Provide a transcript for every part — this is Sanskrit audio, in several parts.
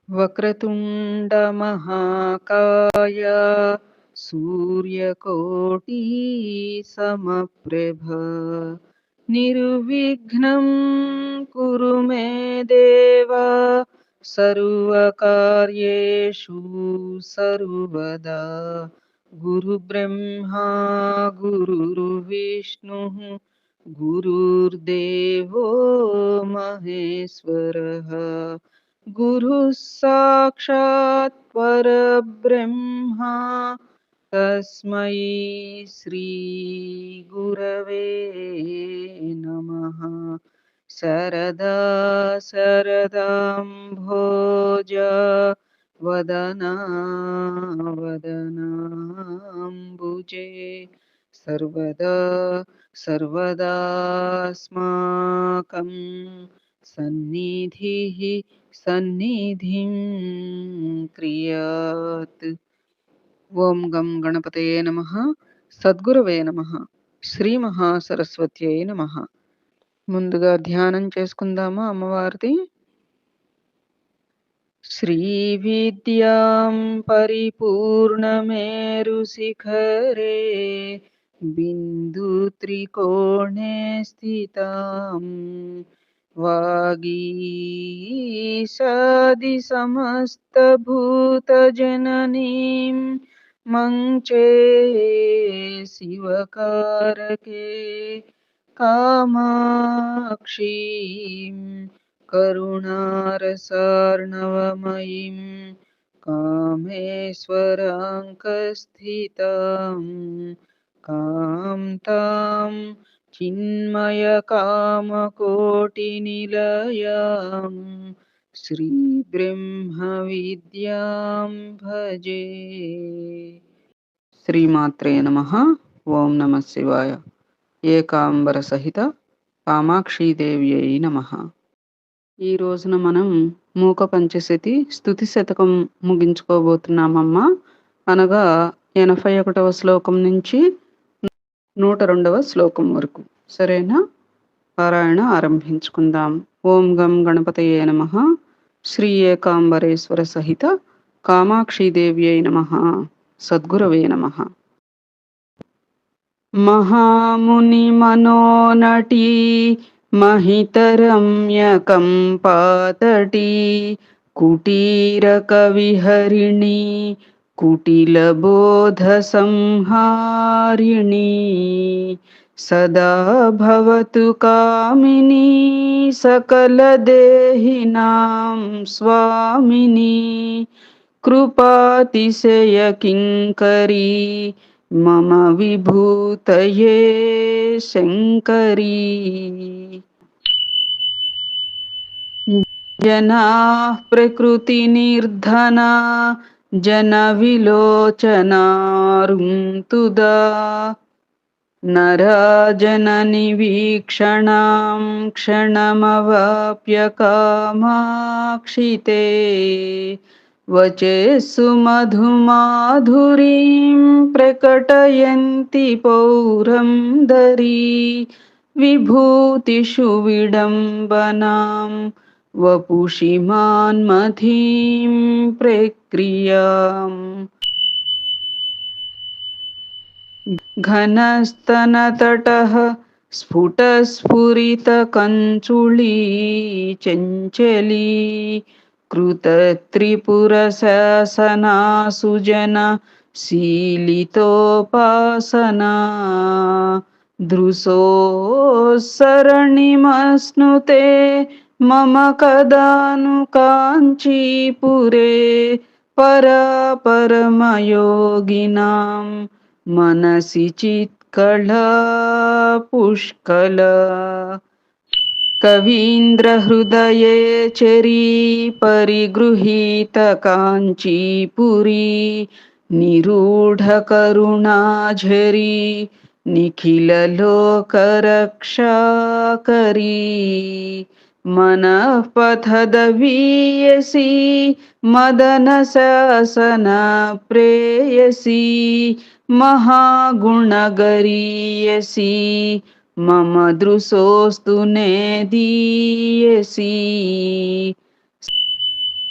వక్రతుండ మహాకాయ సూర్యకోటి సమప్రభ నిర్విఘ్నం కురు మే దేవ సర్వకార్యేషు సర్వదా గురు బ్రహ్మా గురుర్విష్ణు గురుర్దేవో మహేశ్వరః గురు సాక్షాత్ పరబ్రహ్మ తస్మై శ్రీ గురవే నమః. శరదా శరదాంభోజ వదనా వదనాంబుజే సర్వదా సర్వదాస్మాకం సన్నిధిః సన్నిధిం క్రియాత్. ఓం గం గణపతయే నమః. సద్గురవే నమః. శ్రీ మహాసరస్వత్యై నమః. ముందుగా ధ్యానం చేసుకుందామా అమ్మవారిది. శ్రీ విద్యాం పరిపూర్ణమేరు శిఖరే బిందు త్రికోణే స్థితాం వాగీశాది సమస్త భూత జననీం మంచే శివకారకే కామాక్షీం కరుణారసార్ణవమయీం కామేశ్వరాంకస్థితాం కాంతాం చిన్మయకామకోటినిలయాం శ్రీ బ్రహ్మ విద్యాం భజే. శ్రీమాత్రే నమః. ఓం నమః శివాయ. ఏకాంబర సహిత కామాక్షీదేవ్యై నమః. ఈ రోజున మనం మూక పంచశతి స్తుతి శతకం ముగించుకోబోతున్నామమ్మా. అనగా 81వ శ్లోకం నుంచి 102వ శ్లోకం వరకు. సరేనా? పారాయణ ఆరంభించుకుందాం. ఓం గం గణపతయే నమః. శ్రీ ఏకాంబరేశ్వర సహిత కామాక్షీదేవ్యై నమః. సద్గురవే నమః. మహాముని మనోనటీ మహితరమ్యకం పాతటీ కుటీరకవిహరిణి కుటిలబోధ సంహారిణి సదా భవతు కామిని సకలదేహినాం స్వామిని కృపాతిశయ కింకరీ మమ విభూతయే శంకరీ. జనాః ప్రకృతి నిర్ధనా జన విలోచనా రుంతుదా నరాజనని వీక్షణాం క్షణమవాప్య కామాక్షితే వచేస్సు మధుమాధురీం ప్రకటయంతి పౌరందరీ విభూతిషు విడంబనాం వపుషి మాన్మథీం ప్రక్రియాం. ఘనస్తనతటః స్ఫుటస్ఫురితకంచుళీ చంచలీ కృతత్రిపురశాసనా సుజన శీలితోపాసనా దృశోస్సరణిమస్నుతే మమ కదాను కాంచీపురే పరాపరమయోగినాం మనసి చిత్కళా పుష్కలా. కవీంద్రహృదయే చరీ పరిగృహీత కాంచీపురీ నిరూఢకరుణాఝరీ నిఖిలలోకరక్షాకరీ మనఃపథదవీయసీ మదన శాసన ప్రేయసీ మహాగుణగరీయసీ మమ దృశోస్తు నేదీయసీ.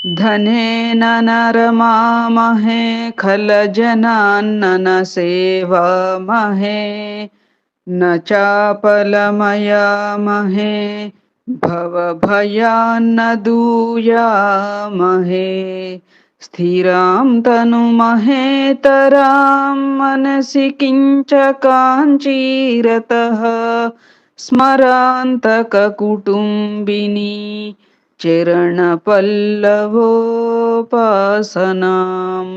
धनेन न रमामहे खलजनान्न न सेवामहे न चापलमयामहे भवभयान्न दूयामहे स्थिरां तनुमहेतरां मनसि किञ्च काञ्चीरतः स्मरान्तककुटुम्बिनी चरणपल्लवोपासनाम्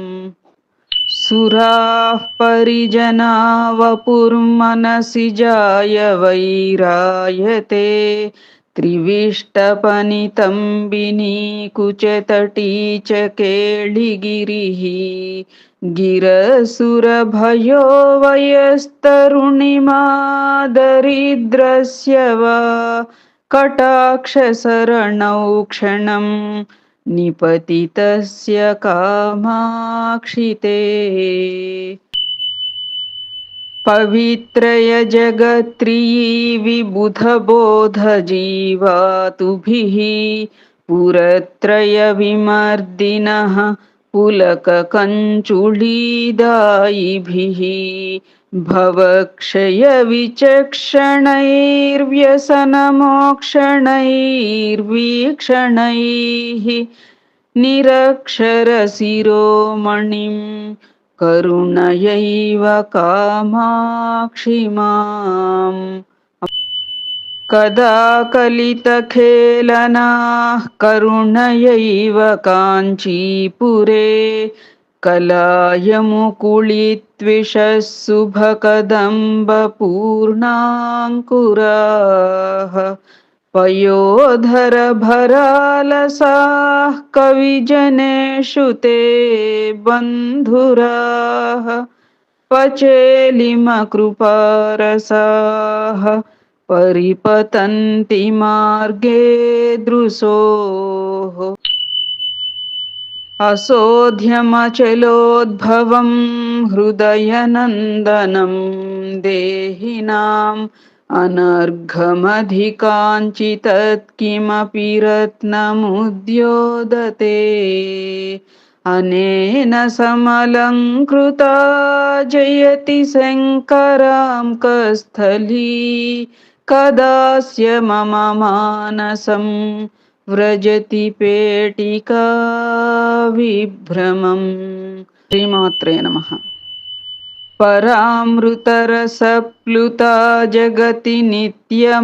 सुराः परिजना वपुर्मनसि जाय वैरायते त्रिविष्टपनितम्बिनी कुचतटी च केळिगिरिः गिरसुरभयो वयस्तरुणिमा दरिद्रस्य वा कटाक्षशरणौ क्षणम् निपतितस्य कामाक्षि ते पवित्रय जगत्त्रयी विबुधबोधजीवातुभिः पुरत्रयविमर्दिनः पुलककञ्चुलीदायिभिः भवक्षयविचक्षणैर्व्यसनमोक्षणैर्वीक्षणैः निरक्षरशिरोमणिं करुणयैव कामाक्षि माम् कदा कलितखेलनाः करुणयैव काञ्चीपुरे कलायमुकुलित्विषः शुभकदम्बपूर्णाङ्कुराः पयोधरभरालसाः कविजनेषु ते बन्धुराः पचेलिमकृपारसाः परिपतन्ति मार्गे दृशोः असोध्यमचलोद्भवं हृदयनन्दनं देहिनाम् अनर्घमधिकाञ्चितत्किमपि रत्नमुद्योदते अनेन समलङ्कृता जयति शङ्करां कस्थली कदास्य मम मानसं व्रजति पेटिका विभ्रमम् श्रीमात्रे नमः परामृतरसप्लुता जगति नित्यमन्तश्चरी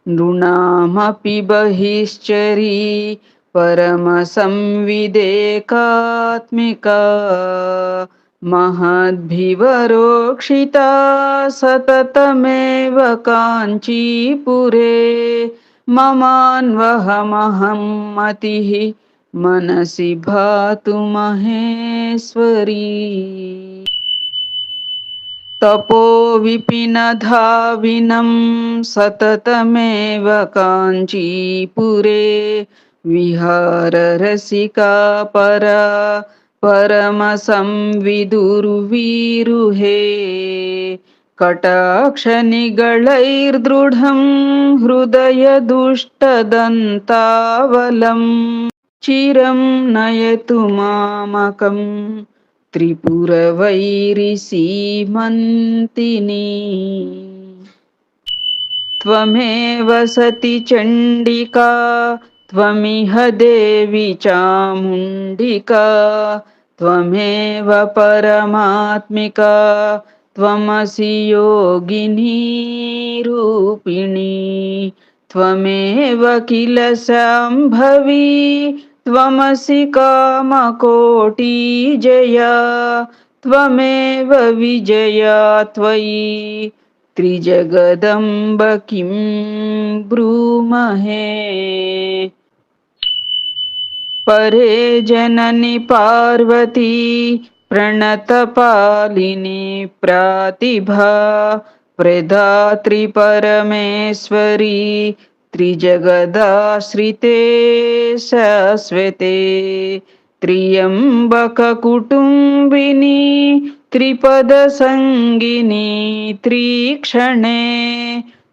नृणामपि बहिश्चरी परमसंविदेकात्मिका महद्भिवरोक्षिता सततमेव काञ्चीपुरे ममान्वहमहं मतिः मनसि भातु महेश्वरी तपो विपिनधाविनं सततमेव काञ्चीपुरे विहाररसिका परा परमसंविदुर्वीरुहे कटाक्षनिगळैर्दृढं हृदयदुष्टदन्तावलम् चिरं नयतु मामकं त्रिपुरवैरिसीमन्तिनी त्वमेव सति चण्डिका त्वमिह देवी चामुण्डिका त्वमेव परमात्मिका त्वमसि योगिनी रूपिणी त्वमेव किल शाम्भवी त्वमसि कामकोटिजया त्वमेव विजया त्वयि त्रिजगदम्ब किं ब्रूमहे परे जननि पार्वती प्रणतपालिनी प्रातिभा प्रदात्री परमेश्वरी त्रिजगदाश्रिते शाश्वते त्र्यम्बककुटुम्बिनी त्रिपदसङ्गिनी त्रिक्षणे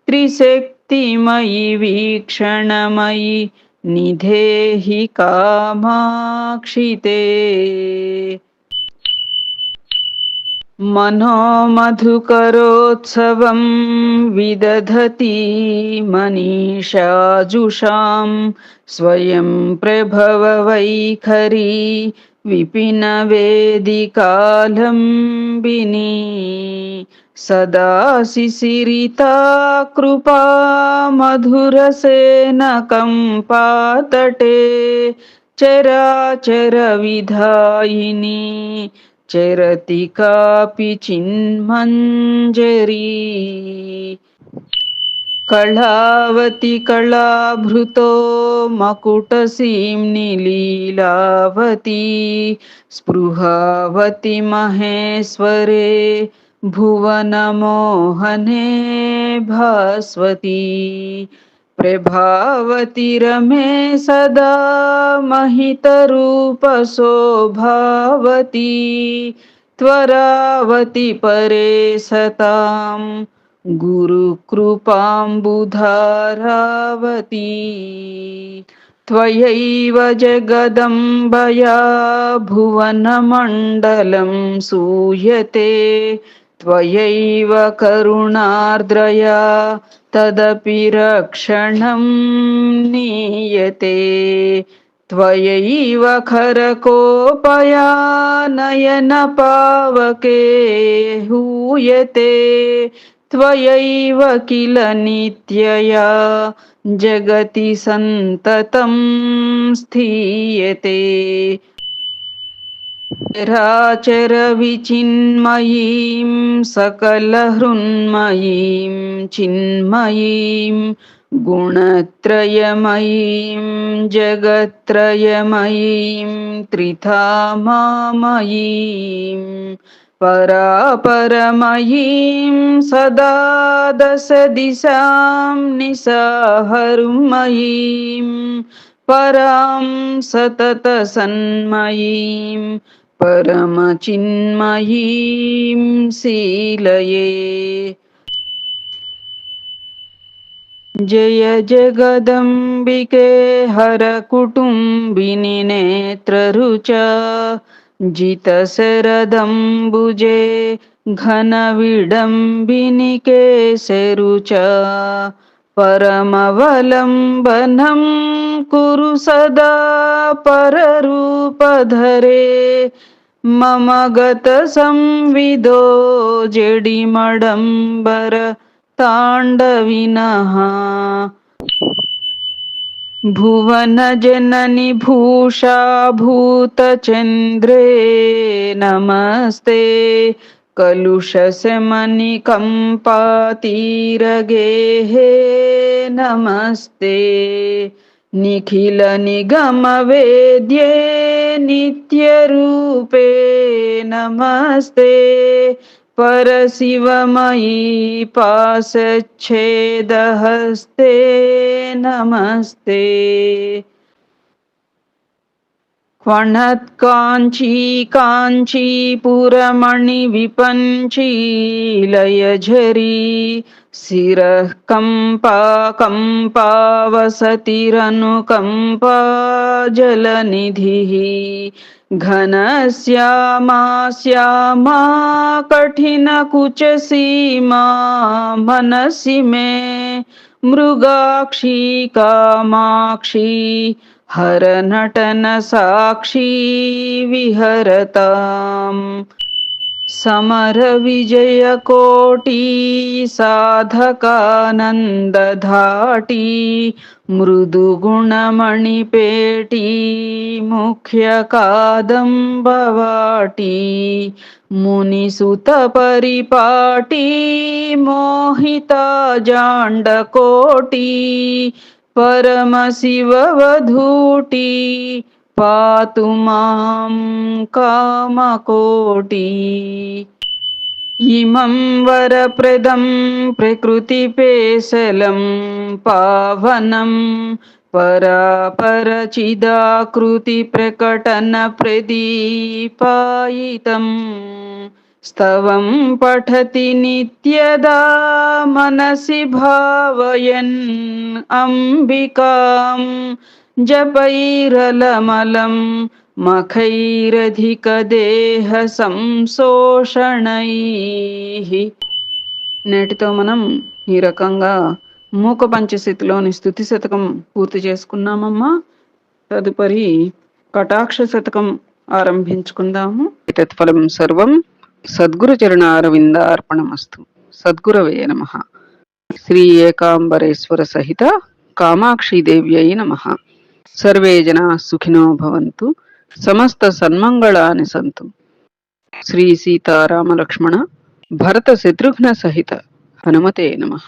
त्रिशक्तिमयि वीक्षणमयि निधेहि कामाक्षि ते। मनोमधुकरोत्सवं विदधति मनीषा जुषां स्वयं प्रभववैखरी विपिनवेदिकालम्बिनी। सदा शिशिरिता कृपा मधुरसेनकम्पातटे चराचरविधायिनी चरति कापि चिन्मञ्जरी। कलावती कलाभृतो मकुटसीम्नि लीलावती स्पृहावती महेश्वरे भुवनमोहने भास्वती। प्रभावती रमे सदा महितरूपशोभावती त्वरावती परे सतां गुरुकृपाम्बुधारावती। त्वयैव जगदम्बया भुवनमण्डलं सूयते त्वयैव करुणार्द्रया तदपि रक्षणं नीयते। त्वयैव खरकोपया नयनपावके हूयते त्वयैव किल नित्यया जगति सन्ततं स्थीयते। चराचरविचिन्मयीं सकलहृन्मयीं चिन्मयीं गुणत्रयमयीं जगत्त्रयमयीं त्रिधामामयीं परापरमयीं सदा दश दिशां निसाहरुमयीं परां सततसन्मयीं परमचिन्मयीं शीलये। जय जगदम्बिके हरकुटुम्बिनि नेत्ररुचा जितशरदम्बुजे घनविडम्बिनि केशरुचा। परमवलम्बनं कुरु सदा पररूपधरे मम गतसंविदो जडिमडम्बर ताण्डविनः। भुवनजननि भूषा भूतचन्द्रे नमस्ते कलुषशमनिकम्पातीरगेहे नमस्ते। निखिलनिगमवेद्ये नित्यरूपे नमस्ते परशिवमयी पाशच्छेदहस्ते नमस्ते। क्वणत्काञ्ची काञ्चीपुरमणिविपञ्ची लयझरी शिरः कम्पा कम्पावसतिरनुकम्पा जलनिधिः। घनश्यामा श्यामा कठिनकुचसीमा मनसि मे मृगाक्षी कामाक्षी हरनटन साक्षी विहरताम्। समरविजयकोटी साधकानन्दधाटी मृदुगुणमणिपेटी मुख्यकादम्बवाटी मुनिसुतपरिपाटी मोहिता जाण्डकोटी परमशिववधूटी पातु मां कामकोटी। इमं वरप्रदं प्रकृतिपेशलं पावनं परापरचिदाकृतिप्रकटनप्रदीपायितं स्तवं पठति नित्यदा मनसि भावयन् अम्बिकां జపైరలమలం మఖైరధిక దేహ సంశోషణై. నేటితో మనం ఈ రకంగా మూక పంచస్థితిలోని స్తుతి శతకం పూర్తి చేసుకున్నామమ్మా. తదుపరి కటాక్ష శతకం ఆరంభించుకుందాము. తత్ఫలం సర్వం సద్గురు చరణారవిందార్పణమస్తు. సద్గురవే నమః. శ్రీ ఏకాంబరేశ్వర సహిత కామాక్షి దేవ్యై నమః. సర్వే జనా సుఖినో భవంతు. సమస్త సన్మంగళాని సంతు. శ్రీ సీతారామ లక్ష్మణ భరత శత్రుఘ్న సహిత హనుమతే నమః.